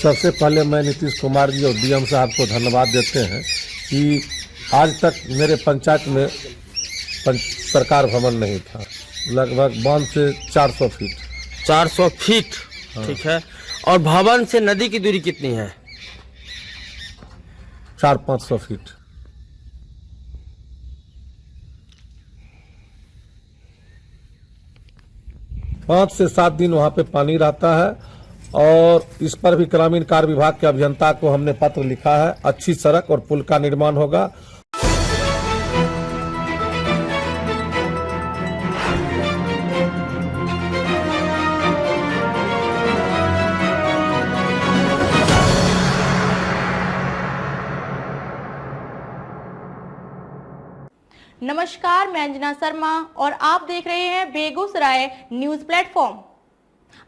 सबसे पहले मैं नीतीश कुमार जी और डीएम साहब को धन्यवाद देते हैं कि आज तक मेरे पंचायत में सरकार भवन नहीं था। लगभग बांध से 400 फीट। 400 फीट, ठीक है। और भवन से नदी की दूरी कितनी है? 400-500 फीट। पाँच से 7 दिन वहाँ पे पानी रहता है और इस पर भी ग्रामीण कार्य विभाग के अभियंता को हमने पत्र लिखा है। अच्छी सड़क और पुल का निर्माण होगा। नमस्कार, मैं अंजना शर्मा और आप देख रहे हैं बेगूसराय न्यूज प्लेटफॉर्म।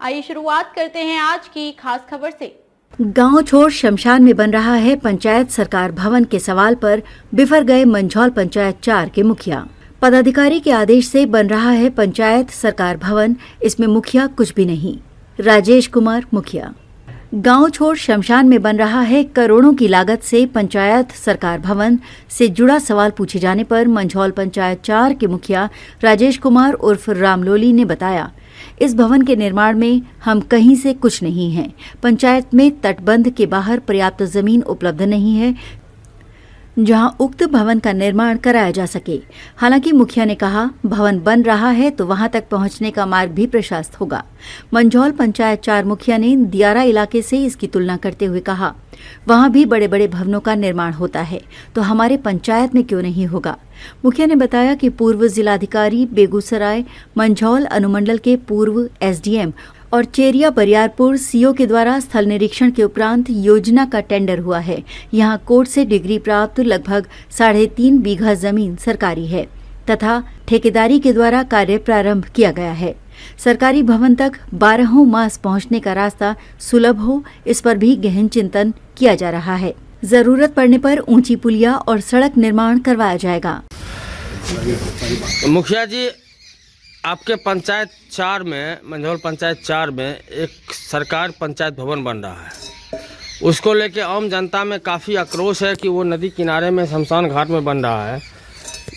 आइए शुरुआत करते हैं आज की खास खबर से। गांव छोड़ शमशान में बन रहा है पंचायत सरकार भवन के सवाल पर बिफर गए मंझौल पंचायत 4 के मुखिया। पदाधिकारी के आदेश से बन रहा है पंचायत सरकार भवन, इसमें मुखिया कुछ भी नहीं। राजेश कुमार मुखिया। गांव छोड़ शमशान में बन रहा है करोड़ों की लागत से पंचायत सरकार भवन से जुड़ा सवाल पूछे जाने पर मंझौल पंचायत 4 के मुखिया राजेश कुमार उर्फ रामलोली ने बताया, इस भवन के निर्माण में हम कहीं से कुछ नहीं हैं। पंचायत में तटबंध के बाहर पर्याप्त जमीन उपलब्ध नहीं है जहां उक्त भवन का निर्माण कराया जा सके। हालांकि मुखिया ने कहा, भवन बन रहा है तो वहां तक पहुंचने का मार्ग भी प्रशस्त होगा। मंझौल पंचायत 4 मुखिया ने दियारा इलाके से इसकी तुलना करते हुए कहा, वहां भी बड़े बड़े भवनों का निर्माण होता है तो हमारे पंचायत में क्यों नहीं होगा। मुखिया ने बताया कि पूर्व जिलाधिकारी बेगूसराय मंझौल अनुमंडल के पूर्व एसडीएम और चेरिया बरियारपुर सीओ के द्वारा स्थल निरीक्षण के उपरांत योजना का टेंडर हुआ है। यहां कोर्ट से डिग्री प्राप्त लगभग 3.5 बीघा जमीन सरकारी है तथा ठेकेदारी के द्वारा कार्य प्रारंभ किया गया है। सरकारी भवन तक 12 मास पहुंचने का रास्ता सुलभ हो, इस पर भी गहन चिंतन किया जा रहा है। जरूरत पड़ने पर ऊंची पुलिया और सड़क निर्माण करवाया जाएगा। मुखिया जी, आपके पंचायत 4 में, मंझौल पंचायत 4 में एक सरकार पंचायत भवन बन रहा है। उसको लेके आम जनता में काफ़ी आक्रोश है कि वो नदी किनारे में शमशान घाट में बन रहा है।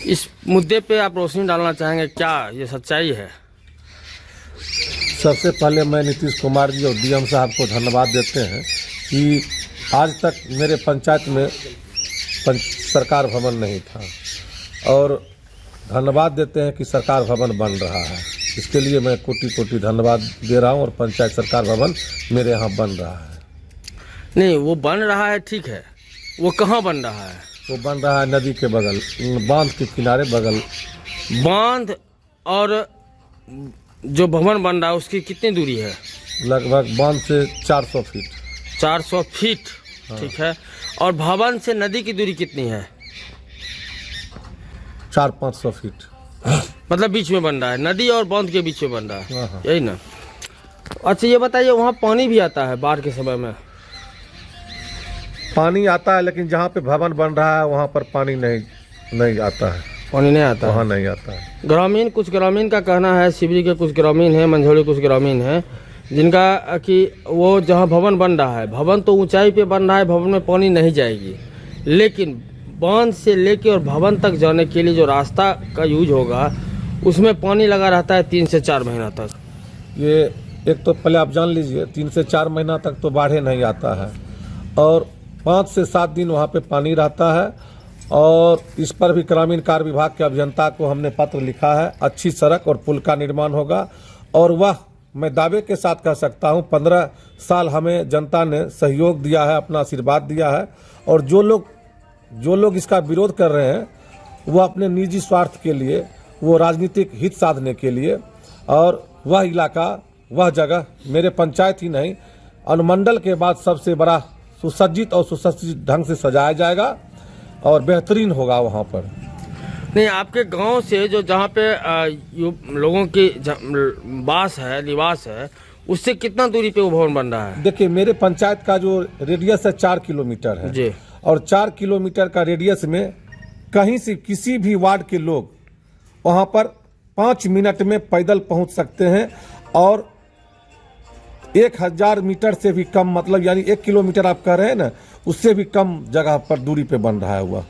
इस मुद्दे पे आप रोशनी डालना चाहेंगे, क्या ये सच्चाई है? सबसे पहले मैं नीतीश कुमार जी और डीएम साहब को धन्यवाद देते हैं कि आज तक मेरे पंचायत में सरकार भवन नहीं था और धन्यवाद देते हैं कि सरकार भवन बन रहा है। इसके लिए मैं कोटि कोटि धन्यवाद दे रहा हूं और पंचायत सरकार भवन मेरे यहाँ बन रहा है। नहीं, वो बन रहा है, ठीक है। वो कहाँ बन रहा है? वो बन रहा है नदी के बगल, बांध के किनारे बगल। बांध और जो भवन बन रहा है उसकी कितनी दूरी है? लगभग बांध से 400 फीट। 400 फीट, ठीक है। और भवन से नदी की दूरी कितनी है? 400-500 फीट। मतलब बीच में बन रहा है, नदी और बांध के बीच में बन रहा है, हाँ। यही ना? अच्छा, ये बताइए, वहाँ पानी भी आता है बाढ़ के समय में? पानी आता है, लेकिन जहाँ पे भवन बन रहा है वहाँ पर पानी नहीं आता है। पानी नहीं आता वहाँ है? नहीं आता है। कुछ ग्रामीण का कहना है, शिवरी के कुछ ग्रामीण हैं, मंझौली कुछ ग्रामीण हैं, जिनका कि वो जहाँ भवन बन रहा है, भवन तो ऊंचाई पे बन रहा है, भवन में पानी नहीं जाएगी, लेकिन बांध से लेके और भवन तक जाने के लिए जो रास्ता का यूज होगा उसमें पानी लगा रहता है 3 से 4 महीना तक। ये एक तो पहले आप जान लीजिए, 3 से 4 महीना तक तो बाढ़े नहीं आता है और 5 से 7 दिन वहाँ पे पानी रहता है और इस पर भी ग्रामीण कार्य विभाग के अभियंता को हमने पत्र लिखा है। अच्छी सड़क और पुल का निर्माण होगा और वह मैं दावे के साथ कह सकता हूँ 15 साल हमें जनता ने सहयोग दिया है, अपना आशीर्वाद दिया है और जो लोग इसका विरोध कर रहे हैं वो अपने निजी स्वार्थ के लिए, वो राजनीतिक हित साधने के लिए, और वह इलाका, वह जगह मेरे पंचायत ही नहीं अनुमंडल के बाद सबसे बड़ा सुसज्जित और सुसज्जित ढंग से सजाया जाएगा और बेहतरीन होगा वहाँ पर। नहीं, आपके गांव से जो जहाँ पे लोगों की बास है, निवास है, उससे कितना दूरी पे वो भवन बन रहा है? देखिए, मेरे पंचायत का जो रेडियस है 4 किलोमीटर है जी। और 4 किलोमीटर का रेडियस में कहीं से किसी भी वार्ड के लोग वहाँ पर 5 मिनट में पैदल पहुँच सकते हैं और 1000 मीटर से भी कम, मतलब यानी 1 किलोमीटर आप कह रहे हैं ना, उससे भी कम जगह पर दूरी पे बन रहा है हुआ।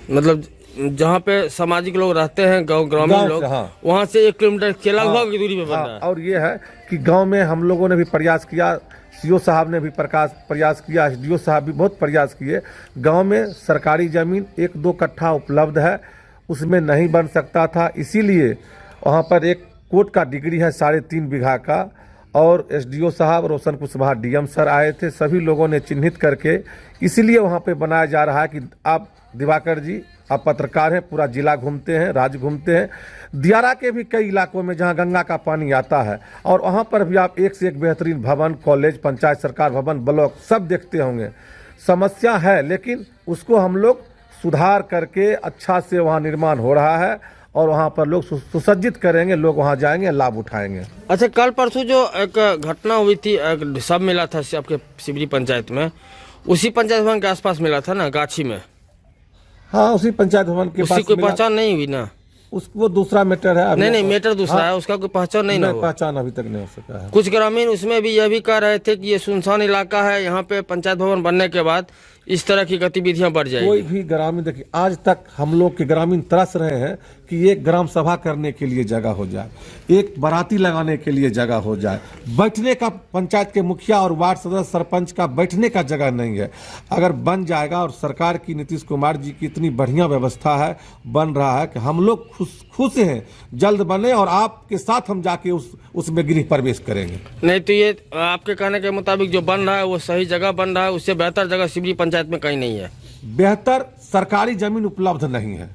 मतलब जहाँ पे सामाजिक लोग रहते हैं, ग्रामीण गाँव लोग, से, हाँ। वहाँ से 1 किलोमीटर के लगभग की दूरी पे बन रहा है। और ये है कि गांव में हम लोगों ने भी प्रयास किया, सीओ साहब ने भी प्रयास किया, एसडीओ साहब भी बहुत प्रयास किए। गांव में सरकारी ज़मीन 1-2 कट्ठा उपलब्ध है, उसमें नहीं बन सकता था, इसीलिए वहाँ पर एक कोर्ट का डिग्री है 3.5 बीघा का, और एसडीओ साहब रोशन कुशवाहा डीएम सर आए थे, सभी लोगों ने चिन्हित करके इसीलिए वहाँ पे बनाया जा रहा है कि आप दिवाकर जी, आप पत्रकार हैं, पूरा जिला घूमते हैं, राज्य घूमते हैं, दियारा के भी कई इलाकों में जहाँ गंगा का पानी आता है, और वहाँ पर भी आप एक से एक बेहतरीन भवन, कॉलेज, पंचायत सरकार भवन, ब्लॉक सब देखते होंगे। समस्या है, लेकिन उसको हम लोग सुधार करके अच्छा से वहाँ निर्माण हो रहा है, और वहाँ पर लोग सुसज्जित करेंगे, लोग वहाँ जाएंगे, लाभ उठाएंगे। अच्छा, कल परसों जो एक घटना हुई थी, एक सब मिला था आपके सिबरी पंचायत में, उसी पंचायत भवन के आसपास मिला था ना, गाछी में? हाँ, उसी पंचायत भवन के पास। उसकी कोई पहचान नहीं हुई ना? वो दूसरा मैटर है। नहीं, मैटर दूसरा है, उसका कोई पहचान नहीं हुआ। पहचान अभी तक नहीं हो सका है। कुछ ग्रामीण उसमें भी यह भी कह रहे थे कि ये सुनसान इलाका है, यहाँ पे पंचायत भवन बनने के बाद इस तरह की गतिविधियां बढ़ जाएगी। कोई भी ग्रामीण, देखिए आज तक हम लोग के ग्रामीण तरस रहे हैं कि एक ग्राम सभा करने के लिए जगह हो जाए, एक बाराती लगाने के लिए जगह हो जाए, बैठने का पंचायत के मुखिया और वार्ड सदस्य सरपंच का बैठने का जगह नहीं है। अगर बन जाएगा, और सरकार की नीतीश कुमार जी की इतनी बढ़िया व्यवस्था है, बन रहा है कि हम लोग खुश हैं, जल्द बने और आपके साथ हम जाके उसमें गृह प्रवेश करेंगे। नहीं तो ये आपके कहने के मुताबिक जो बन रहा है वो सही जगह बन रहा है, उससे बेहतर जगह सिबरी पंचायत में कहीं नहीं है। बेहतर सरकारी जमीन उपलब्ध नहीं है।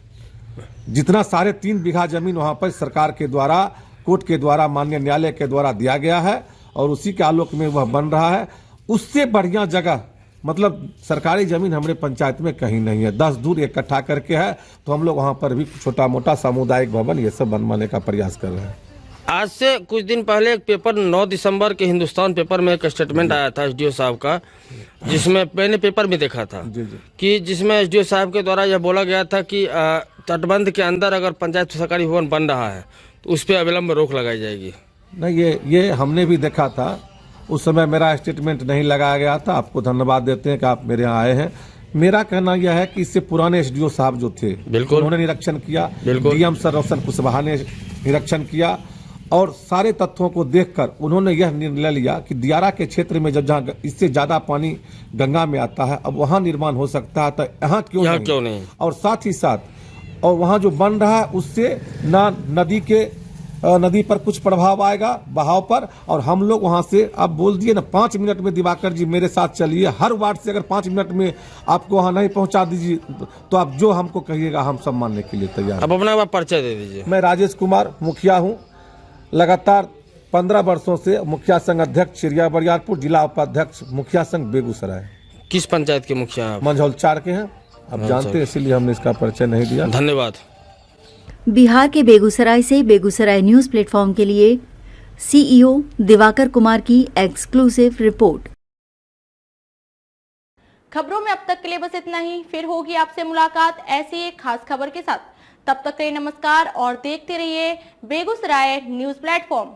जितना 3.5 बीघा जमीन वहाँ पर सरकार के द्वारा, कोर्ट के द्वारा, माननीय न्यायालय के द्वारा दिया गया है, और उसी के आलोक में वह बन रहा है, उससे बढ़िया जगह मतलब सरकारी जमीन हमारे पंचायत में कहीं नहीं है। 10 दूर इकट्ठा करके है, तो हम लोग वहाँ पर भी छोटा मोटा सामुदायिक भवन ये सब बनवाने का प्रयास कर रहे हैं। आज से कुछ दिन पहले एक पेपर 9 दिसंबर के हिंदुस्तान पेपर में एक स्टेटमेंट आया था एसडीओ साहब का, जिसमें मैंने पेपर में देखा था कि जिसमें एसडीओ साहब के द्वारा यह बोला गया था कि तटबंध के अंदर अगर पंचायत सरकारी भवन बन रहा है तो उस पर अविलंब रोक लगाई जाएगी। नहीं, ये हमने भी देखा था, उस समय मेरा स्टेटमेंट नहीं लगाया गया था। आपको धन्यवाद देते हैं कि आप मेरे यहाँ आए हैं। मेरा कहना यह है कि इससे पुराने एसडीओ साहब जो थे, बिल्कुल उन्होंने निरीक्षण किया, डीएम सर रोशन कुशवाहा ने निरीक्षण किया, और सारे तथ्यों को देखकर उन्होंने यह निर्णय लिया कि दियारा के क्षेत्र में जहाँ इससे ज्यादा पानी गंगा में आता है, अब वहाँ निर्माण हो सकता है, तो यहाँ क्यों नहीं। और साथ ही साथ और वहाँ जो बन रहा है उससे ना नदी पर कुछ प्रभाव आएगा, बहाव पर, और हम लोग वहाँ से, आप बोल दिए ना 5 मिनट में, दिवाकर जी मेरे साथ चलिए, हर वार्ड से अगर 5 मिनट में आपको वहाँ नहीं पहुँचा दीजिए तो आप जो हमको कहिएगा हम सब मानने के लिए तैयार। अब अपना परिचय दे दीजिए। मैं राजेश कुमार मुखिया हूँ, लगातार 15 वर्षों से मुखिया संघ अध्यक्ष चिड़िया बरियारपुर, जिला उपाध्यक्ष मुखिया संघ बेगूसराय। किस पंचायत के मुखिया हैं? मंझौल 4 के हैं, आप जानते हैं, इसीलिए हमने इसका परिचय नहीं दिया। धन्यवाद। बिहार के बेगूसराय से बेगूसराय न्यूज प्लेटफॉर्म के लिए सीईओ दिवाकर कुमार की एक्सक्लूसिव रिपोर्ट। खबरों में अब तक के लिए बस इतना ही, फिर होगी आपसे मुलाकात ऐसी एक खास खबर के साथ। तब तक के लिए नमस्कार और देखते रहिए बेगूसराय न्यूज प्लेटफॉर्म।